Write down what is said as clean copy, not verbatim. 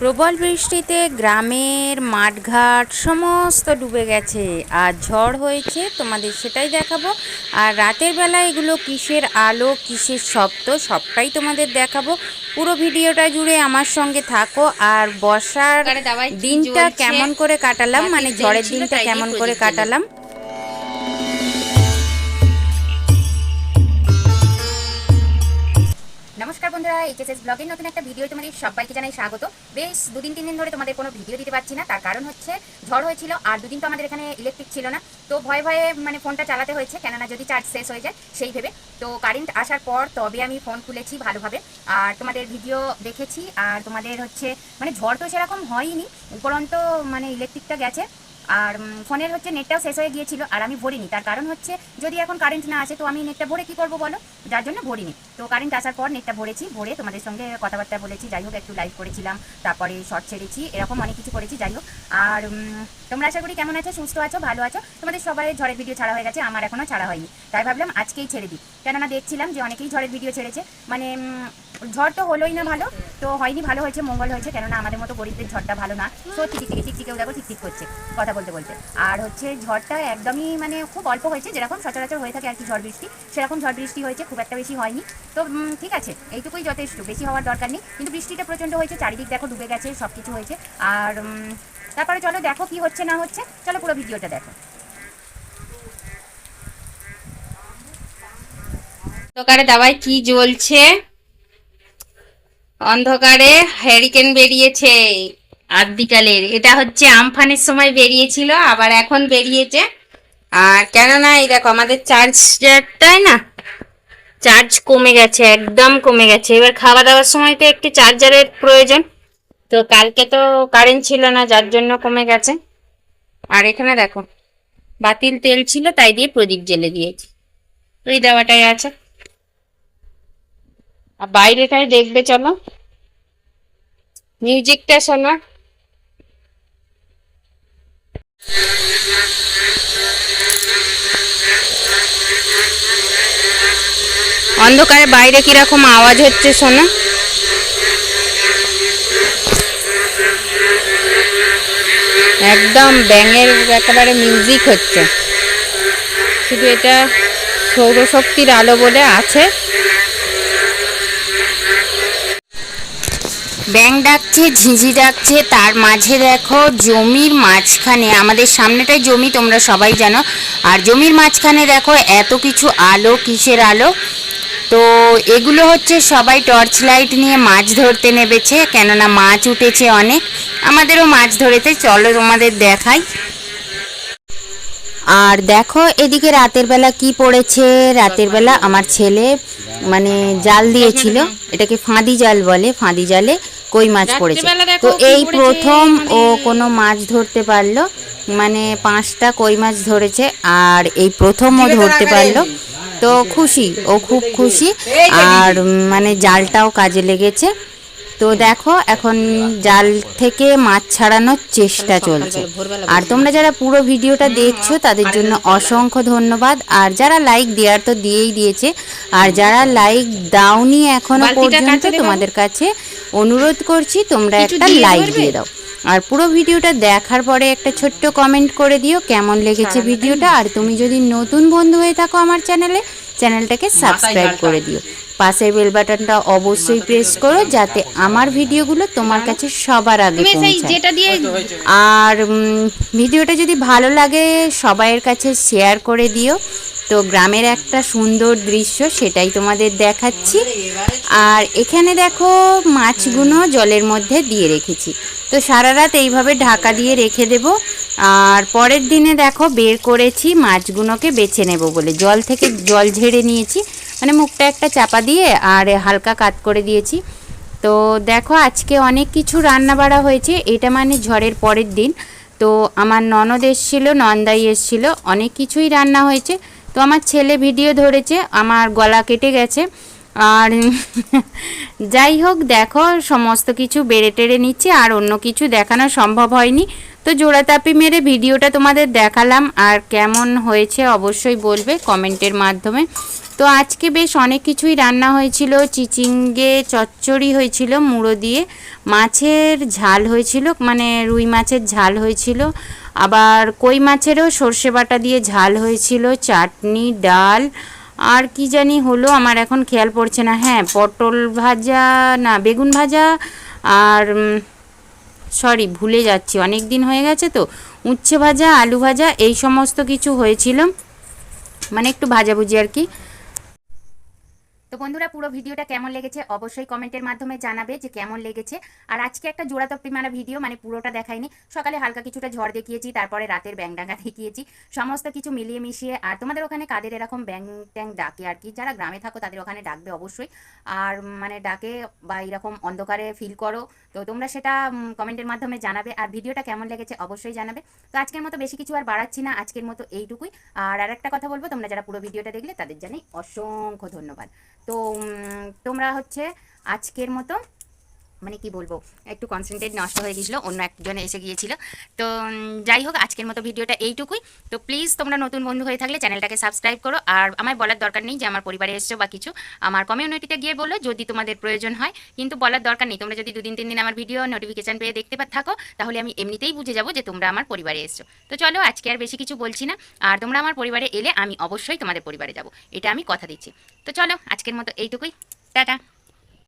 প্রবল বৃষ্টিতে গ্রামের মাঠঘাট সমস্ত ডুবে গেছে আর ঝড় হয়েছে, তোমাদের সেটাই দেখাবো। আর রাতের বেলা এগুলো কিসের আলো কিসের শব্দ সবটাই তোমাদের দেখাবো। পুরো ভিডিওটা জুড়ে আমার সঙ্গে থাকো। আর বর্ষার দিনটা কেমন করে কাটালাম, মানে ঝড়ের দিনটা কেমন করে কাটালাম। নমস্কার বন্ধুরা, এইচএসএস ব্লগের নতুন একটা ভিডিও তোমাদের সবাইকে জানাই স্বাগত। বেশ 2-3 দিন ধরে তোমাদের কোনো ভিডিও দিতে পারছি না, তার কারণ হচ্ছে ঝড় হয়েছিল আর দুদিন তো আমাদের এখানে ইলেকট্রিক ছিল না। তো ভয়ে ভয়ে মানে ফোনটা চালাতে হয়েছে, কেননা যদি চার্জ শেষ হয়ে যায় সেই ভেবে। তো কারেন্ট আসার পর তবে আমি ফোন খুলেছি ভালোভাবে, আর তোমাদের ভিডিও দেখেছি। আর তোমাদের হচ্ছে মানে ঝড় তো সেরকম হয়নি, উপরন্ত মানে ইলেকট্রিকটা গেছে। আর ফোনের হচ্ছে নেটটাও শেষ হয়ে গিয়েছিল, আর আমি ভরিনি। তার কারণ হচ্ছে যদি এখন কারেন্ট না আসে তো আমি নেটটা ভরে কী করবো বলো, যার জন্য ভরিনি। তো কারেন্ট আসার পর নেটটা ভরেছি, ভরে তোমাদের সঙ্গে কথাবার্তা বলেছি, যাই হোক একটু লাইভ করেছিলাম, তারপরে শর্ট ছেড়েছি, এরকম অনেক কিছু করেছি। যাই হোক, আর তোমরা আশা করি কেমন আছো, সুস্থ আছো, ভালো আছো। তোমাদের সবাই ঝড়ের ভিডিও ছাড়া হয়ে গেছে, আমার এখনও ছাড়া হয়নি, তাই ভাবলাম আজকেই ছেড়ে দিই। কেননা দেখছিলাম যে অনেকেই ঝড়ের ভিডিও ছেড়েছে, মানে ঝড় তো হলোই না ভালো, তো হয়নি, ভালো হয়েছে, মঙ্গল হয়েছে। কেননা আমাদের মতো গরিবদের ঝড়টা ভালো না। তো টিকটিকেও দেখো ঠিক করছে কথা বলতে বলতে। আর হচ্ছে ঝড়টা একদমই মানে খুব অল্প হয়েছে, যেরকম সচরাচর হয়ে থাকে আর কি ঝড় বৃষ্টি, সেরকম ঝড় বৃষ্টি হয়েছে, খুব একটা বেশি হয়নি। তো ঠিক আছে, এইটুকুই যথেষ্ট, বেশি হওয়ার দরকার নেই। কিন্তু বৃষ্টিটা প্রচণ্ড হয়েছে, চারিদিক দেখো ডুবে গেছে, সব কিছু হয়েছে। আর তারপরে চলো দেখো কি হচ্ছে না হচ্ছে, চলো পুরো ভিডিওটা দেখো। অন্ধকারে দাবায় কি জ্বলছে, অন্ধকারে হ্যারিকেন বেরিয়েছে আদ্যিকালের। এটা হচ্ছে আমফানের সময় বেরিয়েছিল, আবার এখন বেরিয়েছে। আর কেননা এই দেখো আমাদের চার্জারটাই না, চার্জ কমে গেছে, একদম কমে গেছে। এবার খাওয়া দাওয়ার সময় তো একটু চার্জারের প্রয়োজন, তো কালকে তো কারেন্ট ছিল না, যার জন্য কমে গেছে। আর এখানে দেখো বাতিল তেল ছিল, তাই দিয়ে প্রদীপ জ্বেলে দিয়েছি, ওই দেওয়াটাই আছে। আর বাইরেটাই দেখবে, চলো মিউজিকটা শোনো। অন্ধকারে বাইরে কিরকম আওয়াজ হচ্ছে শোনো। একদম ব্যাঙের একেবারে মিউজিক হচ্ছে। শুধু এটা সৌরশক্তির আলো বলে আছে। ব্যাঙ ডাকছে, ঝিঁঝি ডাকছে, তার মাঝে দেখো জমির মাঝখানে, আমাদের সামনেটাই জমি তোমরা সবাই জানো, আর জমির মাঝখানে দেখো এত কিছু আলো, কিসের আলো। তো এগুলো হচ্ছে সবাই টর্চ লাইট নিয়ে মাছ ধরতে নেমেছে, কেননা মাছ উঠেছে অনেক। আমাদেরও মাছ ধরেতে, চলো তোমাদের দেখাই। আর দেখো এদিকে রাতের বেলা কি পড়েছে। রাতের বেলা আমার ছেলে মানে জাল দিয়েছিল, এটাকে ফাঁদি জাল বলে, ফাঁদি জালে কই মাছ পড়েছে। তো এই প্রথম ও কোনো মাছ ধরতে পারলো, মানে 5টা কই মাছ ধরেছে, আর এই প্রথম ও ধরতে পারলো। তো খুশি, ও খুব খুশি। আর মানে জালটাও কাজে লেগেছে। তো দেখো এখন জাল থেকে মাছ ছাড়ানোর চেষ্টা চলছে। আর তোমরা যারা পুরো ভিডিওটা দেখছো তাদের জন্য অসংখ্য ধন্যবাদ। আর যারা লাইক দেওয়ার তো দিয়েই দিয়েছে, আর যারা লাইক দাওনি এখনো পর্যন্ত তোমাদের কাছে অনুরোধ করছি তোমরা একটা লাইক দিয়ে দাও। আর পুরো ভিডিওটা দেখার পরে একটা ছোট্ট কমেন্ট করে দিও কেমন লেগেছে ভিডিওটা। আর তুমি যদি নতুন বন্ধু হয়ে থাকো আমার চ্যানেলটাকে সাবস্ক্রাইব করে দিও। পাশের বেল বাটনটা অবশ্যই প্রেস করো, যাতে আমার ভিডিওগুলো তোমার কাছে সবার আগে পৌঁছায়। আর ভিডিওটা যদি ভালো লাগে সবাইয়ের কাছে শেয়ার করে দিও। তো গ্রামের একটা সুন্দর দৃশ্য সেটাই তোমাদের দেখাচ্ছি। আর এখানে দেখো মাছগুলো জলের মধ্যে দিয়ে রেখেছি, তো সারা রাত এইভাবে ঢাকা দিয়ে রেখে দেব। আর পরের দিনে দেখো বের করেছি মাছগুলোকে বেছে নেব বলে, জল থেকে জল ঝেড়ে নিয়েছি, মানে মুখটা একটা চাপা দিয়ে আর হালকা কাত করে দিয়েছি। তো দেখো আজকে অনেক কিছু রান্না বাড়া হয়েছে, এটা মানে ঝড়ের পরের দিন। তো আমার ননদ এসেছিলো, নন্দাই এসেছিলো, অনেক কিছুই রান্না হয়েছে। তো আমার ছেলে ভিডিও ধরেছে, আমার গলা কেটে গেছে। আর যাই হোক দেখো সমস্ত কিছু বেড়ে টেড়ে নিচ্ছি, আর অন্য কিছু দেখানো সম্ভব হয়নি। তো জোড়াতাপি মেরে ভিডিওটা তোমাদের দেখালাম, আর কেমন হয়েছে অবশ্যই বলবে কমেন্টের মাধ্যমে। তো আজকে বেশ অনেক কিছুই রান্না হয়েছিল, চিচিঙ্গে চচ্চড়ি হয়েছিল মুড়ো দিয়ে, মাছের ঝাল হয়েছিল, মানে রুই মাছের ঝাল হয়েছিল, আবার কই মাছেরও সর্ষে বাটা দিয়ে ঝাল হয়েছিল, চাটনি, ডাল, আর কি জানি হলো আমার এখন খেয়াল পড়ছে না। হ্যাঁ, পটল ভাজা, না বেগুন ভাজা, আর সরি ভুলে যাচ্ছি, অনেক দিন হয়ে গেছে তো, উচ্ছে ভাজা, আলু ভাজা, এই সমস্ত কিছু হয়েছিল, মানে একটু ভাজাভুজি আর কি। তো বন্ধুরা, পুরো ভিডিওটা কেমন লেগেছে অবশ্যই কমেন্টের মাধ্যমে জানাবে যে কেমন লেগেছে। আর আজকে একটা জোড়াতাপি মারা ভিডিও, মানে পুরোটা দেখাইনি, সকালে হালকা কিছুটা ঝড় দেখিয়েছি, তারপরে রাতের ব্যাংডাঙ্গা দেখিয়েছি, সমস্ত কিছু মিলিয়ে মিশিয়ে। আর তোমাদের ওখানে কাদের এরকম ব্যাং ট্যাং ডাকে আর কি, যারা গ্রামে থাকো তাদের ওখানে ডাকবে অবশ্যই, আর মানে ডাকে বা এরকম অন্ধকারে ফিল করো, তো তোমরা সেটা কমেন্টের মাধ্যমে জানাবে। আর ভিডিওটা কেমন লেগেছে অবশ্যই জানাবে। তো আজকের মতো বেশি কিছু আর বাড়াচ্ছি না, আজকের মতো এইটুকুই। আর আরেকটা কথা বলবো, তোমরা যারা পুরো ভিডিওটা দেখলে তাদের জানাই অসংখ্য ধন্যবাদ। তো তোমরা হচ্ছে আজকের মতো, মানে কি বলবো, একটু কনসেন্ট্রেট নষ্ট হয়ে গিয়েছিল, অন্য একজন এসে গিয়েছিল। তো যাই হোক, আজকের মতো ভিডিওটা এইটুকুই। তো প্লিজ তোমরা নতুন বন্ধু হয়ে থাকলে চ্যানেলটাকে সাবস্ক্রাইব করো। আর আমার বলার দরকার নেই যে আমার পরিবারে এসছো বা কিছু, আমার কমিউনিটিতে গিয়ে বলো যদি তোমাদের প্রয়োজন হয়, কিন্তু বলার দরকার নেই। তোমরা যদি 2 দিন 3 দিন আমার ভিডিও নোটিফিকেশন পেয়ে দেখতে থাকো, তাহলে আমি এমনিতেই বুঝে যাবো যে তোমরা আমার পরিবারে এসছো। তো চলো, আজকে আর বেশি কিছু বলছি না। আর তোমরা আমার পরিবারে এলে আমি অবশ্যই তোমাদের পরিবারে যাবো, এটা আমি কথা দিচ্ছি। তো চলো, আজকের মতো এইটুকুই, টাটা।